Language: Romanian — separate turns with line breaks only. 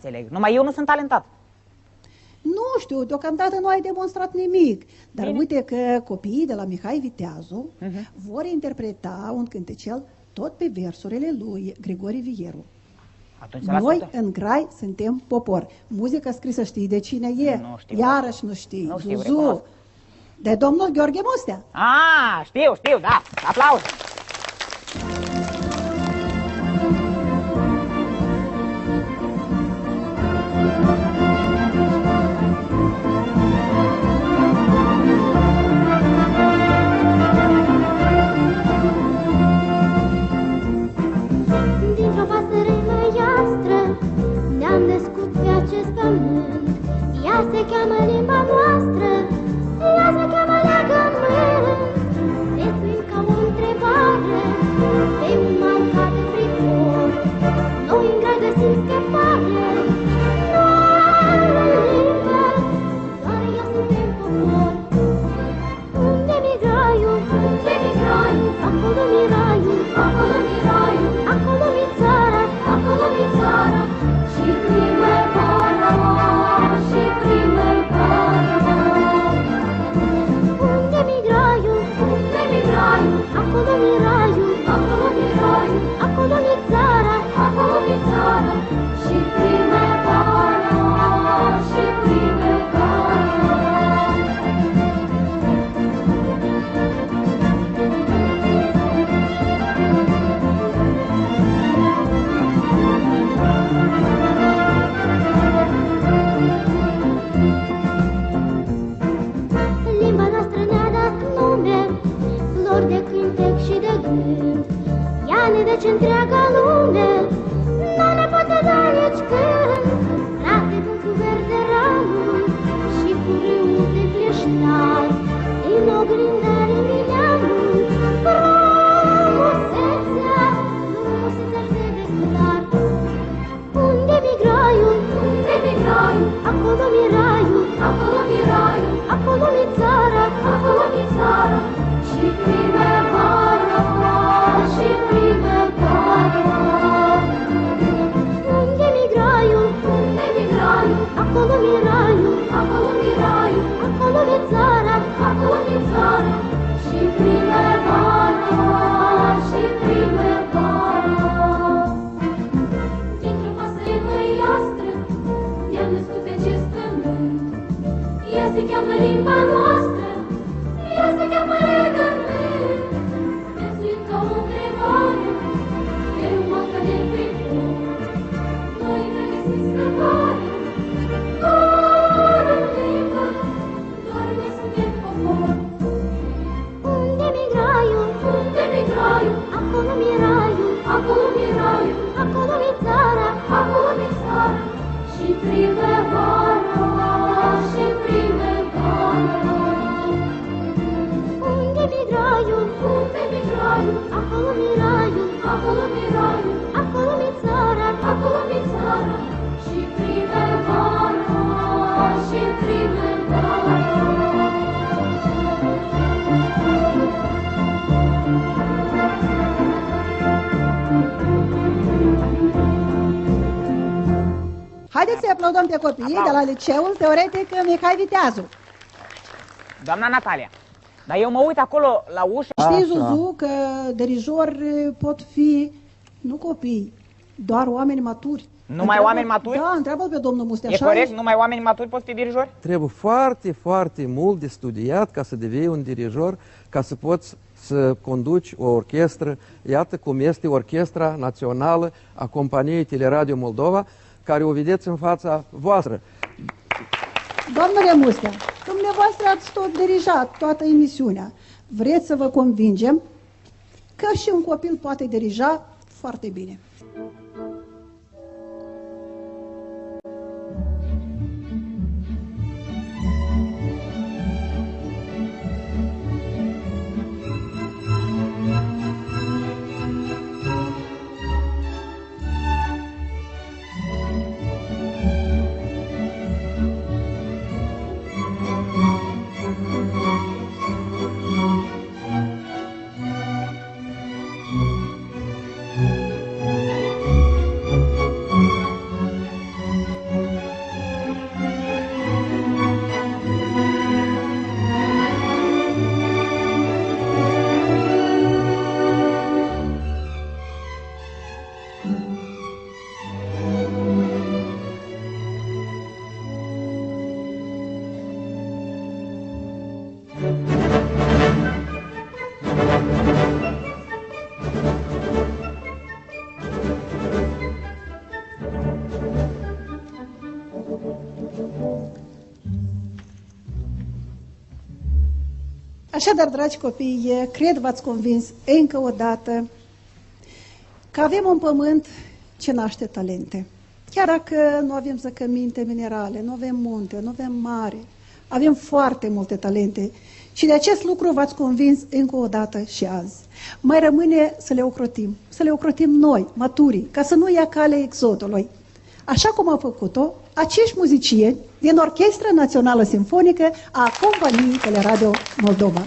Înțeleg, numai eu nu sunt talentat.
Nu știu, deocamdată nu ai demonstrat nimic. Dar
Bine.
uite că copiii de la Mihai Viteazu vor interpreta un cântecel tot pe versurile lui Grigore Vieru.
Atunci
Noi în Grai suntem popor. Muzica scrisă știi de cine e?
Nu știu.
Iarăși nu știi.
Nu știu,
Zuzu.
recunosc.
De domnul Gheorghe Mustea.
Știu, da, aplauze.
Dintr-o pasăre măiastră ne-am născut pe acest pământ. Ea se cheamă limba noastră, ea se cheamă legământ. Desuim ca o întrebare pe un mal de frifor. Noi în grai găsim scăpare, noi în limbă, doar ea suntem popor. Unde mi graiul? Unde mi graiul? Acolo mi raiul, acolo mi raiul, acolo mi țara, acolo mi țara. Și primăvara, și primăvara. Unde mi graiul? Unde mi graiul? Acolo mi raiul, acolo mi raiul, acolo mi țara, acolo mi țara. Și primăvara, și primăvara. Limba noastră ne-a dat nume, flori de cântec și de gând. Ea ne dă ce întreaga lume nu ne poate da nici când. Frate cu verde ramuri și cu râul de cleștar, din oglindare mi neamul, frumusețea se declar. Unde mi graiul? Unde mi graiul? Acolo mi raiul, acolo mi raiul, acolo mi țara, acolo mi țara. Și primăvara, și primăvara. Unde mi graiul? Unde mi graiul? Acolo mi raiul, acolo mi raiul, acolo mi țara, acolo mi țara. Și primăvara, și primăvara. Dintr-o pasăre măiastră ne-am născut pe acest pământ. Ea se cheamă limba noastră, ea se cheamă legământ. Desuim ca o întrebare pe un manca de frifor. Noi ne găsim scăpare, doar în limbă, doar noi suntem popor. Unde mi graiul? Unde mi graiul? Acolo mi raiul, acolo mi raiul, acolo mi țara, acolo mi țara. Și primăvara, și primăvara. Unde mi graiul? Unde mi graiul? Acolo mi raiul, acolo mi raiul, acolo mi țara, acolo mi țara. Și primăvara, și primăvara.
Haideți să aplaudăm pe copiii de la Liceul Teoretic Mihai Viteazu.
Doamna Natalia, dar eu mă uit acolo la ușă.
Știi, Zuzu, că dirijori pot fi, nu copii, doar oameni maturi.
Numai oameni maturi?
Da, întreabă pe domnul Mustea.
E corect? Numai oameni maturi pot fi dirijori?
Trebuie foarte, foarte mult de studiat ca să devii un dirijor, ca să poți să conduci o orchestră. Iată cum este Orchestra Națională a Companiei Teleradio Moldova, care o vedeți în fața voastră.
Domnule Mustea, dumneavoastră ați tot dirijat toată emisiunea. Vreți să vă convingem că și un copil poate dirija foarte bine. Așadar, dragi copii, cred v-ați convins încă o dată că avem un pământ ce naște talente. Chiar dacă nu avem zăcăminte minerale, nu avem munte, nu avem mare, avem foarte multe talente și de acest lucru v-ați convins încă o dată și azi. Mai rămâne să le ocrotim noi, maturii, ca să nu ia calea exodului. Așa cum au făcut-o acești muzicieni din Orchestra Națională Simfonică a Companiei Teleradio Moldova.